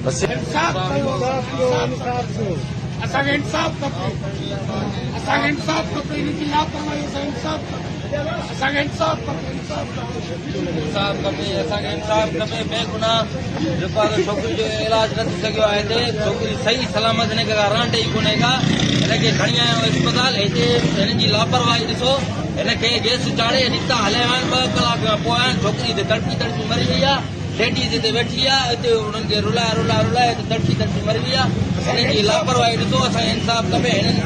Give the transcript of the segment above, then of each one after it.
इंसाफ असांखे इंसाफ खपे असांखे इंसाफ खपे इनकी लापरवाही असां इंसाफ असांखे इंसाफ खपे इंसाफ खपे असांखे इंसाफ खपे बेगुनाह जेको आहे छोकिरी जो इलाज न थी सघियो आहे हिते छोकिरी सही सलामत हिनखे रांड ई कोन्हे का हिनखे खणी आया आहियूं अस्पताल हिते हिननि जी लापरवाही ॾिसो हिनखे गैस चाढ़े ॾिता हलिया आहिनि 2 कलाक खां पोइ आहिनि छोकिरी हिते तड़पी तड़पी मरी वई आहे लेडीज़ हिते वेठी आहे हिते उन्हनि खे रुलाए रुलाए रुलाए हिते तड़पी तड़पी मरी वई आहे हिननि जी लापरवाही ॾिसो असांखे इंसाफ खपे हिननि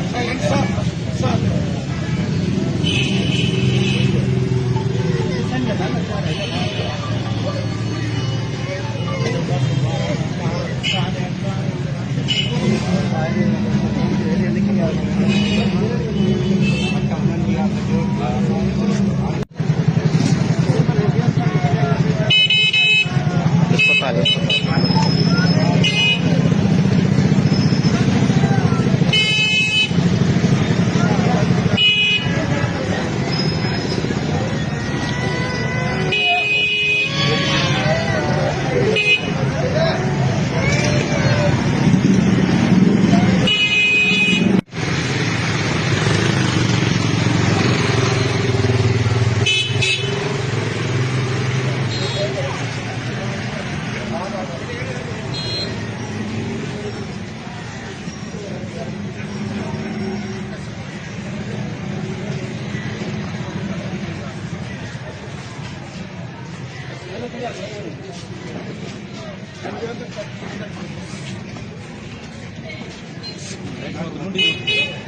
Thank you.